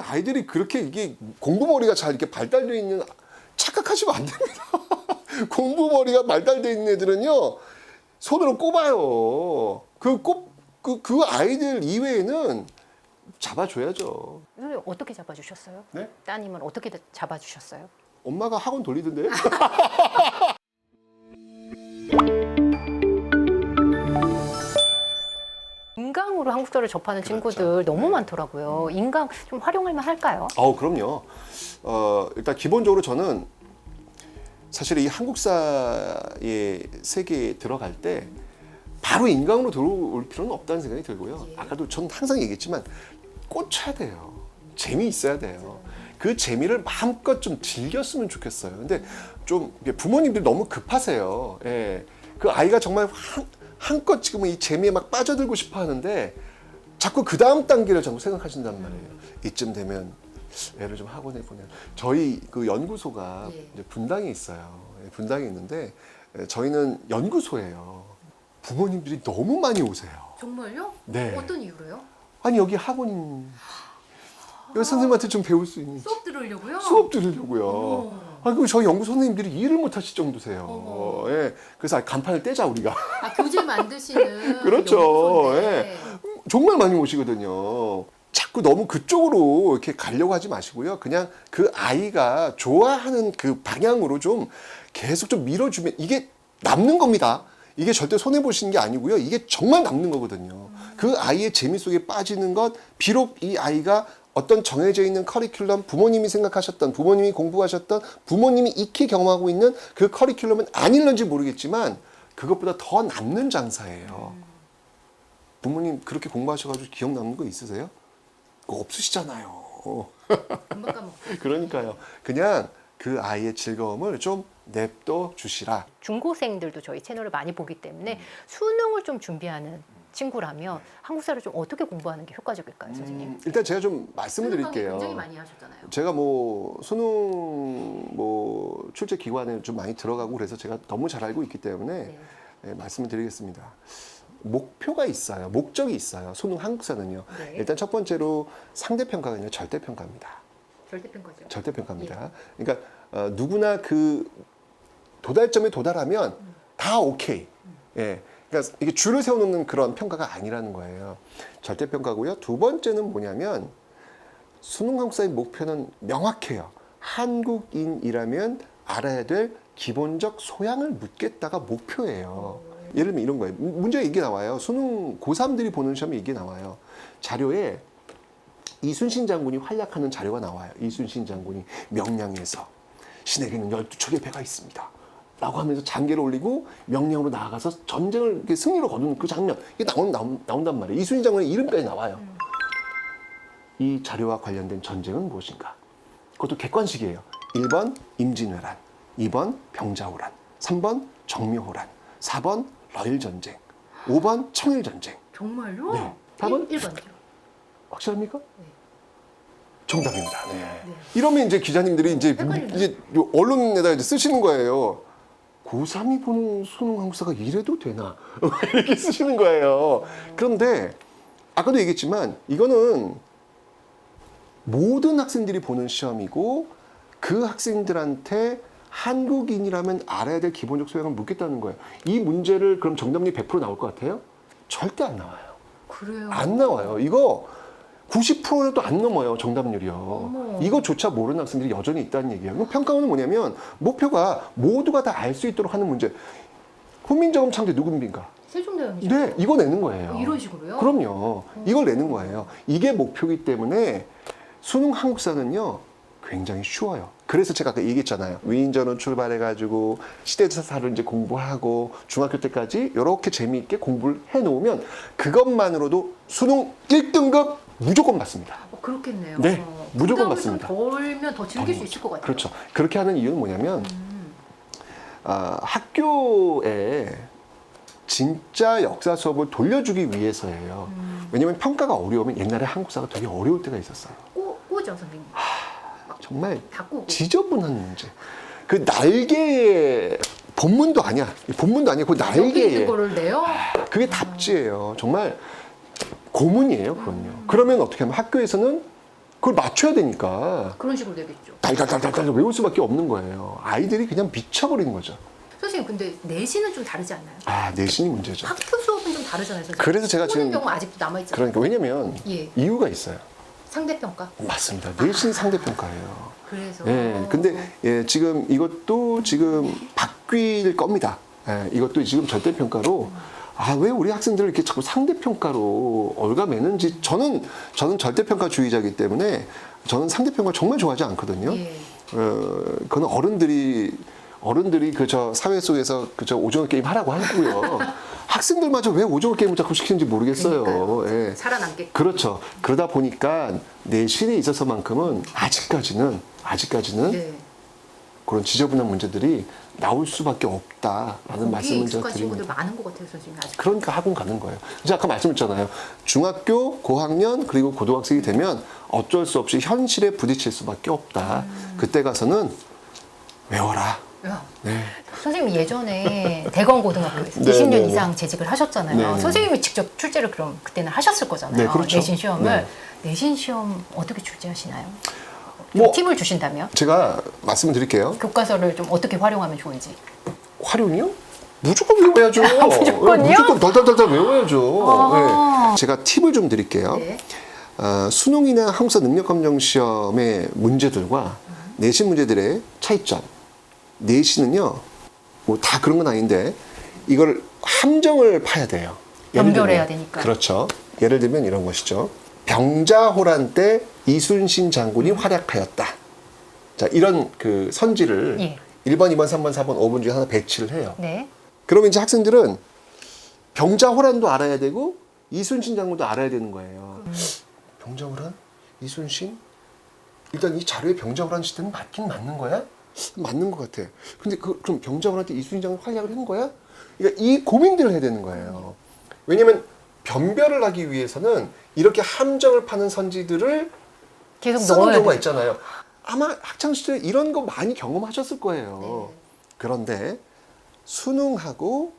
아이들이 그렇게 이게 공부머리가 잘 이렇게 발달되어 있는 착각하시면 안 됩니다. 공부머리가 발달되어 있는 애들은요 손으로 꼽아요. 그 아이들 이외에는 잡아줘야죠. 선생님 어떻게 잡아주셨어요? 네? 따님은 어떻게 잡아주셨어요? 엄마가 학원 돌리던데요? 인강으로 한국사를 접하는 친구들 너무 많더라고요. 인강 좀 활용할 만 할까요? 그럼요. 일단 기본적으로 저는 사실 이 한국사의 세계에 들어갈 때 바로 인강으로 들어올 필요는 없다는 생각이 들고요. 아까도 전 항상 얘기했지만 꽂혀야 돼요. 재미있어야 돼요. 그 재미를 마음껏 좀 즐겼으면 좋겠어요. 근데 좀 부모님들이 너무 급하세요. 예. 그 아이가 정말 한껏 지금 이 재미에 막 빠져들고 싶어 하는데 자꾸 그 다음 단계를 자꾸 생각하신단 말이에요. 이쯤 되면 애를 좀 학원에 보내. 저희 그 연구소가 이제 분당에 있어요. 분당에 있는데 저희는 연구소예요. 부모님들이 너무 많이 오세요. 정말요? 네. 어떤 이유로요? 아니 여기 학원인 여기 선생님한테 좀 배울 수 있는 수업 들으려고요? 수업 들으려고요. 그리고 저희 연구 선생님들이 일을 못 하실 정도세요. 예. 그래서 간판을 떼자 우리가. 교재 만드시는 그렇죠. 예. 정말 많이 오시거든요. 자꾸 너무 그쪽으로 이렇게 가려고 하지 마시고요. 그냥 그 아이가 좋아하는 그 방향으로 좀 계속 좀 밀어주면 이게 남는 겁니다. 이게 절대 손해보시는 게 아니고요. 이게 정말 남는 거거든요. 그 아이의 재미 속에 빠지는 것, 비록 이 아이가 어떤 정해져 있는 커리큘럼, 부모님이 생각하셨던, 부모님이 공부하셨던, 부모님이 익히 경험하고 있는 그 커리큘럼은 아닐런지 모르겠지만 그것보다 더 남는 장사예요. 부모님 그렇게 공부하셔가지고 기억 남는 거 있으세요? 그거 없으시잖아요. 금방 까먹고. 그러니까요. 그냥 그 아이의 즐거움을 좀 냅둬 주시라. 중고생들도 저희 채널을 많이 보기 때문에 수능을 좀 준비하는 친구라면 한국사를 좀 어떻게 공부하는 게 효과적일까요, 선생님? 일단 제가 좀 말씀을 드릴게요. 굉장히 많이 하셨잖아요. 제가 수능 출제 기관에 좀 많이 들어가고 그래서 제가 너무 잘 알고 있기 때문에 말씀을 드리겠습니다. 목표가 있어요. 목적이 있어요. 수능 한국사는요. 네. 일단 첫 번째로 상대평가가 아니라 절대평가입니다. 절대평가죠. 절대평가입니다. 그러니까 누구나 그 도달점에 도달하면 다 오케이. 예. 그러니까 이게 줄을 세워놓는 그런 평가가 아니라는 거예요. 절대평가고요. 두 번째는 뭐냐면 수능 한국사의 목표는 명확해요. 한국인이라면 알아야 될 기본적 소양을 묻겠다가 목표예요. 예를 들면 이런 거예요. 문제가 이게 나와요. 수능 고3들이 보는 시험에 이게 나와요. 자료에 이순신 장군이 활약하는 자료가 나와요. 이순신 장군이 명량에서 신에게는 12척의 배가 있습니다. 라고 하면서 장계를 올리고 명량으로 나아가서 전쟁을 이렇게 승리로 거두는 그 장면 이게 나온단 말이에요. 이순신 장군의 이름까지 나와요. 이 자료와 관련된 전쟁은 무엇인가? 그것도 객관식이에요. 1번 임진왜란, 2번 병자호란, 3번 정묘호란, 4번 러일전쟁, 5번 청일전쟁. 정말요? 네. 4번? 1번이요. 확실합니까? 네. 정답입니다. 네. 이러면 이제 기자님들이 이제 언론에다 이제 쓰시는 거예요. 고3이 보는 수능 한국사가 이래도 되나? 이렇게 쓰시는 거예요. 그런데 아까도 얘기했지만 이거는 모든 학생들이 보는 시험이고 그 학생들한테 한국인이라면 알아야 될 기본적 소양을 묻겠다는 거예요. 이 문제를 그럼 정답률이 100% 나올 것 같아요? 절대 안 나와요. 그래요? 안 나와요. 이거 90%도 안 넘어요, 정답률이요. 어머. 이거조차 모르는 학생들이 여전히 있다는 얘기예요. 그럼 평가원은 뭐냐면 목표가 모두가 다 알 수 있도록 하는 문제. 훈민정음 창제 누굽니까? 세종대왕이죠. 네, 이거 내는 거예요. 이런 식으로요? 그럼요. 이걸 내는 거예요. 이게 목표이기 때문에 수능 한국사는요, 굉장히 쉬워요. 그래서 제가 아까 얘기했잖아요. 위인전으로 출발해가지고 시대사를 이제 공부하고 중학교 때까지 이렇게 재미있게 공부를 해놓으면 그것만으로도 수능 1등급 무조건 받습니다. 그렇겠네요. 네, 무조건 부담을 받습니다. 좀 덜면 더 즐길 수 있을 것 같아요. 그렇죠. 그렇게 하는 이유는 뭐냐면 학교에 진짜 역사 수업을 돌려주기 위해서예요. 왜냐면 평가가 어려우면 옛날에 한국사가 되게 어려울 때가 있었어요. 꼬죠, 선생님. 정말 다 꼬고. 지저분한 문제. 그 날개에 본문도 아니야. 본문도 아니야. 그 여기 날개에 있는 거를 내요? 그게 답지예요. 정말 고문이에요, 그건요. 그러면 어떻게 하면 학교에서는 그걸 맞춰야 되니까 그런 식으로 되겠죠. 달달달달달 외울 수밖에 없는 거예요. 아이들이 그냥 미쳐버린 거죠. 선생님 근데 내신은 좀 다르지 않나요? 아, 내신이 문제죠. 학교 수업은 좀 다르잖아요. 선생님. 그래서 제가 보는 지금 경우 아직도 남아있잖아요. 그러니까 왜냐면 예. 이유가 있어요. 상대평가. 맞습니다. 내신 상대평가예요. 그래서. 예, 근데 예, 지금 이것도 지금 바뀔 겁니다. 예, 이것도 지금 절대평가로 아, 왜 우리 학생들을 이렇게 자꾸 상대평가로 얽어매는지 저는 절대평가주의자이기 때문에 저는 상대평가 정말 좋아하지 않거든요. 예. 그건 어른들이 그저 사회 속에서 그저 오징어 게임 하라고 하고요. 학생들마저 왜 오징어 게임을 자꾸 시키는지 모르겠어요. 그러니까요. 예. 살아남게. 그렇죠. 그러다 보니까 내신에 있어서만큼은 아직까지는 네. 그런 지저분한 문제들이 나올 수밖에 없다라는 거기에 말씀을 제가 익숙한 친구들 드립니다. 많은 것 같아요, 선생님. 아직. 그러니까 학원 가는 거예요. 제가 아까 말씀드렸잖아요. 중학교, 고학년 그리고 고등학생이 되면 어쩔 수 없이 현실에 부딪힐 수밖에 없다. 그때 가서는 외워라. 야, 네. 선생님 예전에 대검고등학교에서 네, 20년 네, 네. 이상 재직을 하셨잖아요. 네, 네. 선생님이 직접 출제를 그럼 그때는 하셨을 거잖아요. 네, 그렇죠. 내신 시험을. 네. 내신 시험 어떻게 출제하시나요? 뭐- 팁을 주신다면? 제가 말씀을 드릴게요. 교과서를 좀 어떻게 활용하면 좋은지. 활용이요? 무조건 외워야죠. 무조건요? 무조건 덜덜덜덜 외워야죠. 아. 네. 제가 팁을 좀 드릴게요. 네. 수능이나 한국사 능력검정 시험의 문제들과 내신 문제들의 차이점. 내신은요, 뭐 다 그런 건 아닌데 이걸 함정을 파야 돼요. 예를 연결해야 들면, 되니까. 그렇죠. 예를 들면 이런 것이죠. 병자호란 때 이순신 장군이 활약하였다. 자, 이런 그 선지를 예. 1번, 2번, 3번, 4번, 5번 중에 하나 배치를 해요. 네. 그러면 이제 학생들은 병자호란도 알아야 되고 이순신 장군도 알아야 되는 거예요. 병자호란? 이순신? 일단 이 자료에 병자호란 시대는 맞긴 맞는 거야? 맞는 것 같아. 근데 그럼 병자호란 때 이순신 장군이 활약을 한 거야? 그러니까 이 고민들을 해야 되는 거예요. 왜냐면 변별을 하기 위해서는 이렇게 함정을 파는 선지들을 계속 쓰는 넣어야 경우가 돼. 있잖아요. 아마 학창 시절에 이런 거 많이 경험하셨을 거예요. 네. 그런데 수능하고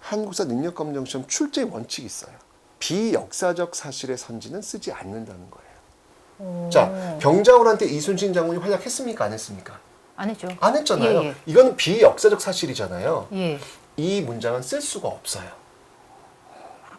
한국사 능력검정 시험 출제 원칙이 있어요. 비역사적 사실의 선지는 쓰지 않는다는 거예요. 자, 병자호란 때 이순신 장군이 활약했습니까? 안 했습니까? 안 했죠. 안 했잖아요. 예, 예. 이건 비역사적 사실이잖아요. 예. 이 문장은 쓸 수가 없어요.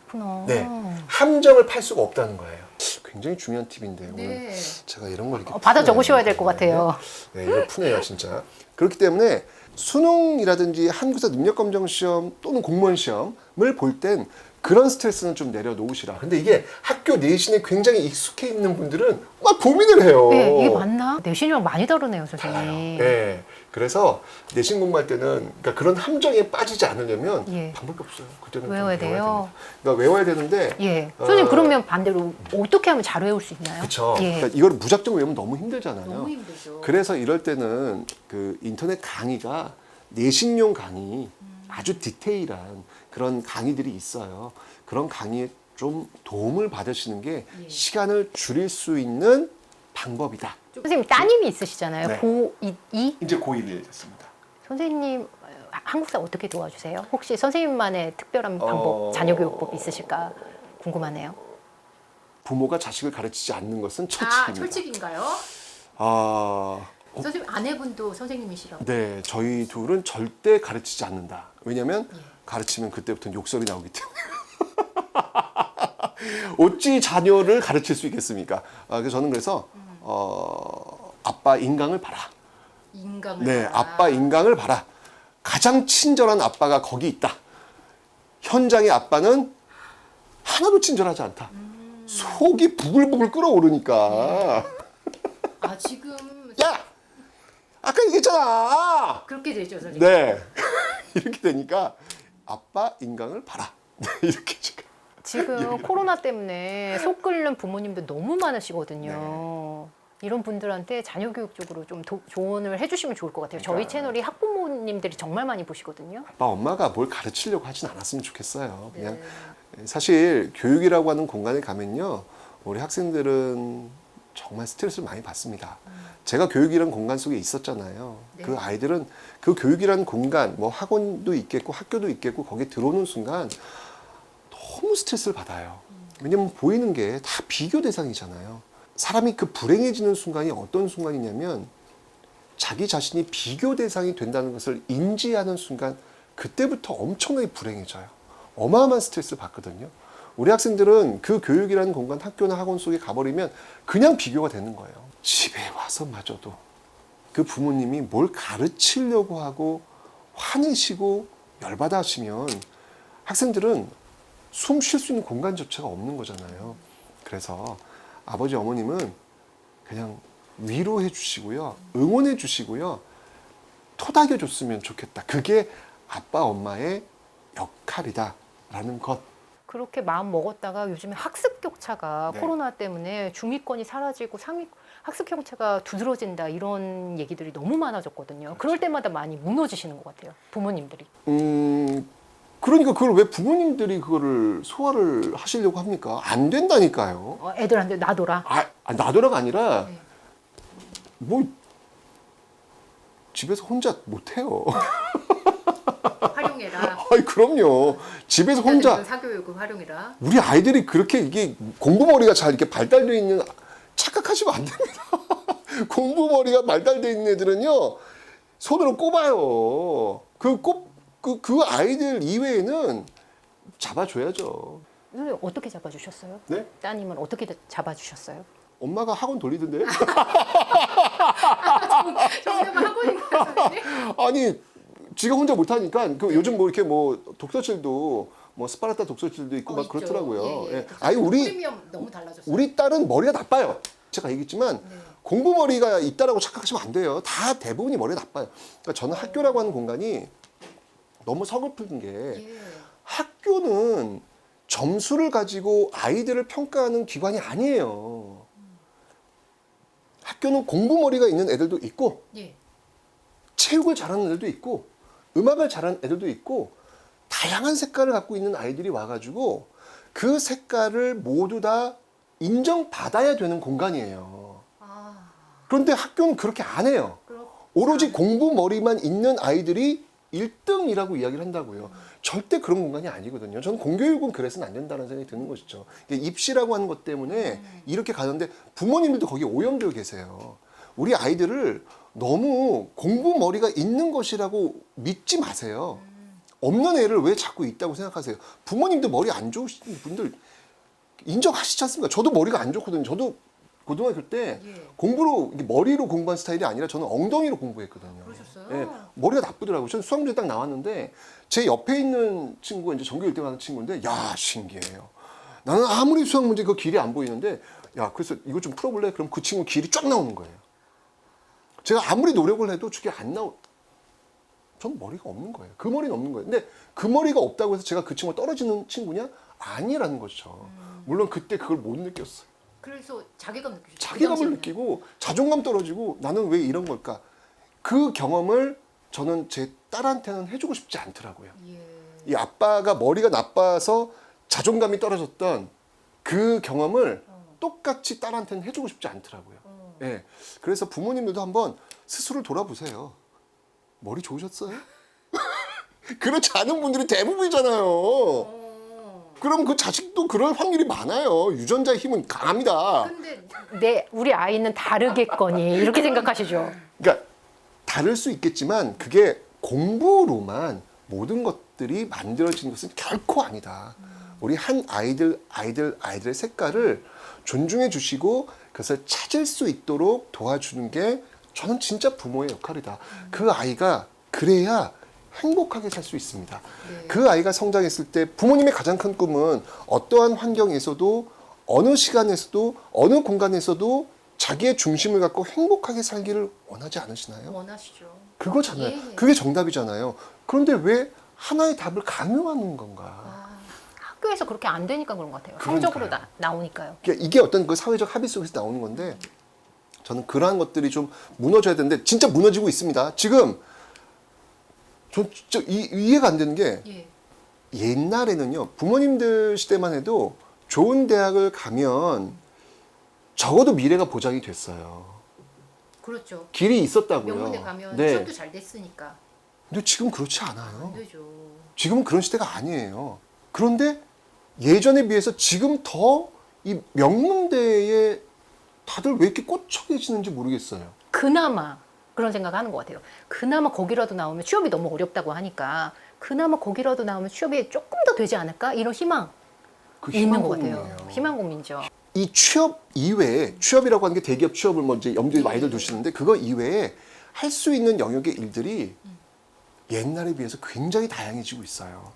그렇구나. 네, 함정을 팔 수가 없다는 거예요. 굉장히 중요한 팁인데 오늘 네. 제가 이런 걸 이렇게 받아 푸네요. 적으셔야 될 것 같아요. 네, 이거 푸네요, 진짜. 그렇기 때문에 수능이라든지 한국사 능력검정 시험 또는 공무원 시험을 볼 땐 그런 스트레스는 좀 내려놓으시라. 근데 이게 학교 내신에 굉장히 익숙해 있는 분들은 막 고민을 해요. 네, 이게 맞나? 내신이랑 많이 다르네요, 달라요. 선생님. 네. 그래서 내신 공부할 때는 그러니까 그런 함정에 빠지지 않으려면 예. 방법이 없어요. 그때는 좀 외워야 돼요. 됩니다. 그러니까 외워야 되는데 예. 선생님 그러면 반대로 어떻게 하면 잘 외울 수 있나요? 그렇죠. 예. 그러니까 이걸 무작정 외우면 너무 힘들잖아요. 너무 힘들죠. 그래서 이럴 때는 그 인터넷 강의가 내신용 강의 아주 디테일한 그런 강의들이 있어요. 그런 강의에 좀 도움을 받으시는 게 예. 시간을 줄일 수 있는 방법이다. 선생님 따님이 있으시잖아요. 네. 고2 이제 고1이 됐습니다. 선생님 한국사 어떻게 도와주세요? 혹시 선생님만의 특별한 방법, 자녀 교육법 있으실까 궁금하네요. 부모가 자식을 가르치지 않는 것은 철칙입니다. 철칙인가요? 아, 선생님 아내분도 선생님이시라고. 네, 저희 둘은 절대 가르치지 않는다. 왜냐하면 가르치면 그때부터 욕설이 나오기 때문에. 어찌 자녀를 가르칠 수 있겠습니까? 그래서 저는 그래서 아빠 인강을 봐라. 인강을 네, 봐라. 아빠 인강을 봐라. 가장 친절한 아빠가 거기 있다. 현장의 아빠는 하나도 친절하지 않다. 속이 부글부글 끓어오르니까. 아 지금 야, 아까 얘기했잖아. 그렇게 되죠, 선생님. 네, 이렇게 되니까 아빠 인강을 봐라. 이렇게 제가. 지금 코로나 때문에 속 끓는 부모님들 너무 많으시거든요. 네. 이런 분들한테 자녀 교육 쪽으로 좀 조언을 해주시면 좋을 것 같아요. 저희 그러니까. 채널이 학부모님들이 정말 많이 보시거든요. 아빠 엄마가 뭘 가르치려고 하진 않았으면 좋겠어요. 그냥 사실 교육이라고 하는 공간에 가면요, 우리 학생들은 정말 스트레스를 많이 받습니다. 제가 교육이라는 공간 속에 있었잖아요. 네. 그 아이들은 그 교육이라는 공간, 뭐 학원도 있겠고 학교도 있겠고 거기에 들어오는 순간 너무 스트레스를 받아요. 왜냐면 보이는 게 다 비교 대상이잖아요. 사람이 그 불행해지는 순간이 어떤 순간이냐면 자기 자신이 비교 대상이 된다는 것을 인지하는 순간 그때부터 엄청나게 불행해져요. 어마어마한 스트레스를 받거든요. 우리 학생들은 그 교육이라는 공간, 학교나 학원 속에 가버리면 그냥 비교가 되는 거예요. 집에 와서마저도 그 부모님이 뭘 가르치려고 하고 화내시고 열받아 하시면 학생들은 숨 쉴 수 있는 공간조차가 없는 거잖아요. 그래서 아버지 어머님은 그냥 위로해 주시고요. 응원해 주시고요. 토닥여 줬으면 좋겠다. 그게 아빠 엄마의 역할이다라는 것. 그렇게 마음 먹었다가 요즘에 학습 격차가 네. 코로나 때문에 중위권이 사라지고 상위 학습 격차가 두드러진다 이런 얘기들이 너무 많아졌거든요. 그럴 때마다 많이 무너지시는 것 같아요. 부모님들이. 그러니까 그걸 왜 부모님들이 그거를 소화를 하시려고 합니까? 안 된다니까요. 애들한테 놔둬라. 나더라가 아니라 네. 뭐 집에서 혼자 못해요. 활용해라. 아이 그럼요. 집에서 혼자 사교육을 활용해라. 우리 아이들이 그렇게 이게 공부머리가 잘 이렇게 발달되어 있는 착각하시면 안 됩니다. 공부머리가 발달되어 있는 애들은요 손으로 꼽아요. 그 아이들 이외에는 잡아줘야죠. 선생님 어떻게 잡아주셨어요? 네? 따님은 어떻게 잡아주셨어요? 엄마가 학원 돌리던데? 점점 학원인가요, 선생님? 아니 지가 혼자 못하니까 그 요즘 뭐 이렇게 뭐 독서실도 뭐 스파르타 독서실도 있고 막 있죠. 그렇더라고요. 예. 예. 아니 프리미엄 너무 달라졌어요. 우리 딸은 머리가 나빠요. 제가 얘기했지만 네. 공부 머리가 있다라고 착각하시면 안 돼요. 다 대부분이 머리가 나빠요. 그러니까 저는 학교라고 하는 공간이 너무 서글픈 게 예. 학교는 점수를 가지고 아이들을 평가하는 기관이 아니에요. 학교는 공부 머리가 있는 애들도 있고 예. 체육을 잘하는 애들도 있고 음악을 잘하는 애들도 있고 다양한 색깔을 갖고 있는 아이들이 와가지고 그 색깔을 모두 다 인정받아야 되는 공간이에요. 아, 그런데 학교는 그렇게 안 해요. 그렇. 오로지 공부 머리만 있는 아이들이 1등이라고 이야기를 한다고요. 절대 그런 공간이 아니거든요. 저는 공교육은 그래서는 안 된다는 생각이 드는 것이죠. 입시라고 하는 것 때문에 이렇게 가는데 부모님들도 거기에 오염되어 계세요. 우리 아이들을 너무 공부 머리가 있는 것이라고 믿지 마세요. 없는 애를 왜 자꾸 있다고 생각하세요? 부모님도 머리 안 좋으신 분들 인정하시지 않습니까? 저도 머리가 안 좋거든요. 저도 고등학교 때 예. 공부로 머리로 공부한 스타일이 아니라 저는 엉덩이로 공부했거든요. 그러셨어요? 예, 머리가 나쁘더라고요. 저는 수학문제 딱 나왔는데 제 옆에 있는 친구가 이제 전교 1등 하는 친구인데 야 신기해요. 나는 아무리 수학 문제 그 길이 안 보이는데 야 그래서 이거 좀 풀어볼래? 그럼 그 친구 길이 쫙 나오는 거예요. 제가 아무리 노력을 해도 저게 안 전 머리가 없는 거예요. 그 머리는 없는 거예요. 근데 그 머리가 없다고 해서 제가 그 친구가 떨어지는 친구냐? 아니라는 거죠. 물론 그때 그걸 못 느꼈어요. 그래서 자괴감 느끼셨죠? 자괴감을 느끼고 자존감 떨어지고 나는 왜 이런 걸까? 그 경험을 저는 제 딸한테는 해주고 싶지 않더라고요. 예. 이 아빠가 머리가 나빠서 자존감이 떨어졌던 그 경험을 똑같이 딸한테는 해주고 싶지 않더라고요. 예. 그래서 부모님들도 한번 스스로 돌아보세요. 머리 좋으셨어요? 그렇지 않은 분들이 대부분이잖아요. 그럼 그 자식도 그럴 확률이 많아요. 유전자의 힘은 강합니다. 근데 우리 아이는 다르겠거니 이렇게 생각하시죠? 그러니까 다를 수 있겠지만 그게 공부로만 모든 것들이 만들어진 것은 결코 아니다. 우리 한 아이들의 색깔을 존중해 주시고 그것을 찾을 수 있도록 도와주는 게 저는 진짜 부모의 역할이다. 그 아이가 그래야 행복하게 살 수 있습니다. 네. 그 아이가 성장했을 때 부모님의 가장 큰 꿈은 어떠한 환경에서도 어느 시간에서도 어느 공간에서도 자기의 중심을 갖고 행복하게 살기를 원하지 않으시나요? 원하시죠. 그거잖아요. 예. 그게 정답이잖아요. 그런데 왜 하나의 답을 강요하는 건가? 학교에서 그렇게 안 되니까 그런 것 같아요. 그러니까요. 성적으로 나오니까요. 그러니까 이게 어떤 그 사회적 합의 속에서 나오는 건데 저는 그러한 것들이 좀 무너져야 되는데 진짜 무너지고 있습니다. 지금 전 진짜 이해가 안 되는 게 예. 옛날에는요 부모님들 시대만 해도 좋은 대학을 가면 적어도 미래가 보장이 됐어요. 그렇죠. 길이 있었다고요. 명문대 가면 네. 시험도 잘 됐으니까. 근데 지금 그렇지 않아요. 안 되죠. 지금은 그런 시대가 아니에요. 그런데 예전에 비해서 지금 더 이 명문대에 다들 왜 이렇게 꽂혀 계시는지 모르겠어요. 그나마 그런 생각하는 것 같아요. 그나마 거기라도 나오면 취업이 너무 어렵다고 하니까 그나마 거기라도 나오면 취업이 조금 더 되지 않을까 이런 희망 그 있는 것 같아요. 희망고문이에요. 희망고민이죠. 이 취업 이외에 취업이라고 하는 게 대기업 취업을 먼저 염두에 많이들 두시는데 그거 이외에 할 수 있는 영역의 일들이 옛날에 비해서 굉장히 다양해지고 있어요.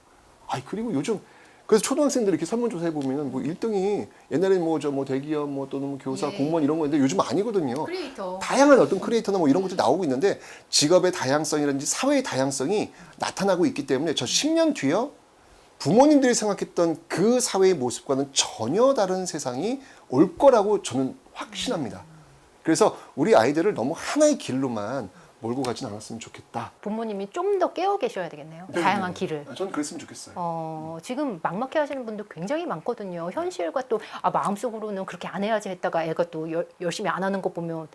그리고 요즘 그래서 초등학생들 이렇게 설문조사 해보면 뭐 1등이 옛날에 뭐 대기업 뭐 또는 뭐 교사 예. 공무원 이런 거였는데 요즘 아니거든요. 크리에이터. 다양한 어떤 크리에이터나 뭐 이런 것들이 나오고 있는데 직업의 다양성이라든지 사회의 다양성이 나타나고 있기 때문에 저 10년 뒤에 부모님들이 생각했던 그 사회의 모습과는 전혀 다른 세상이 올 거라고 저는 확신합니다. 그래서 우리 아이들을 너무 하나의 길로만 몰고 가진 않았으면 좋겠다. 부모님이 좀 더 깨어 계셔야 되겠네요. 다양한 길을. 저는 그랬으면 좋겠어요. 지금 막막해 하시는 분들 굉장히 많거든요. 현실과 또 마음속으로는 그렇게 안 해야지 했다가 애가 또 열심히 안 하는 거 보면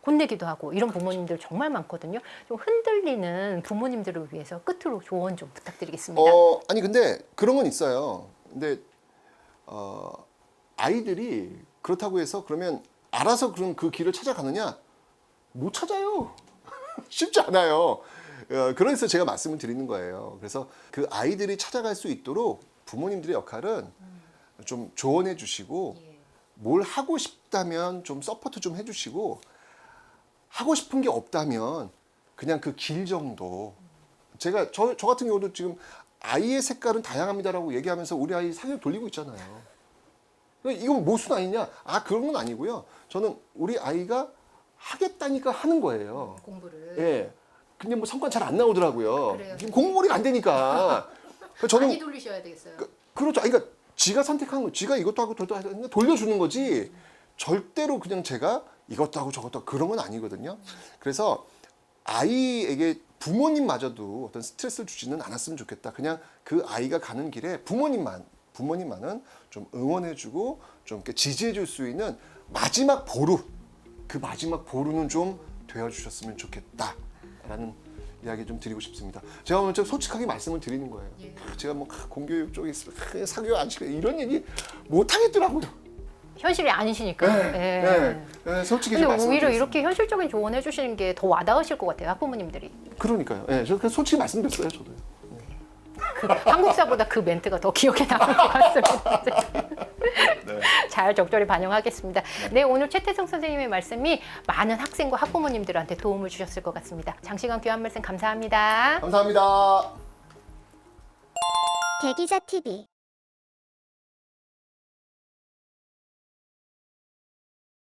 혼내기도 하고 이런 부모님들 정말 많거든요. 좀 흔들리는 부모님들을 위해서 끝으로 조언 좀 부탁드리겠습니다. 아니 근데 그런 건 있어요. 근데 아이들이 그렇다고 해서 그러면 알아서 그럼 그 길을 찾아가느냐? 못 찾아요. 쉽지 않아요. 그래서 제가 말씀을 드리는 거예요. 그래서 그 아이들이 찾아갈 수 있도록 부모님들의 역할은 좀 조언해 주시고 뭘 하고 싶다면 좀 서포트 좀 해주시고 하고 싶은 게 없다면 그냥 그 길 정도. 제가 저 같은 경우도 지금 아이의 색깔은 다양합니다라고 얘기하면서 우리 아이 사교육 돌리고 있잖아요. 이건 모순 아니냐? 그런 건 아니고요. 저는 우리 아이가 하겠다니까 하는 거예요. 공부를. 예. 근데 뭐 성과 잘 안 나오더라고요. 그래요. 지금 공부머리가 안 되니까. 그래서 저는 많이 돌리셔야 되겠어요. 그렇죠. 그러니까 지가 선택한 거, 지가 이것도 하고 저것도 하고 돌려주는 거지. 절대로 그냥 제가 이것도 하고 저것도 하고 그런 건 아니거든요. 그래서 아이에게 부모님마저도 어떤 스트레스를 주지는 않았으면 좋겠다. 그냥 그 아이가 가는 길에 부모님만은 좀 응원해주고 좀 이렇게 지지해줄 수 있는 마지막 보루. 그 마지막 보루는 좀 되어주셨으면 좋겠다라는 이야기 좀 드리고 싶습니다. 제가 오늘 좀 솔직하게 말씀을 드리는 거예요. 제가 뭐 공교육 쪽에 있으면 사교육 안 시켜 이런 얘기 못 하겠더라고요. 현실이 아니시니까. 네, 솔직히 좀 근데 오히려 말씀드리겠습니다. 이렇게 현실적인 조언 해주시는 게 더 와닿으실 것 같아요. 학부모님들이. 그러니까요. 저 그냥 솔직히 말씀드렸어요, 저도요. 한국사보다 그 멘트가 더 기억에 남을 것 같습니다. 잘 적절히 반영하겠습니다. 네, 오늘 최태성 선생님의 말씀이 많은 학생과 학부모님들한테 도움을 주셨을 것 같습니다. 장시간 귀한 말씀 감사합니다. 감사합니다. 대기자 TV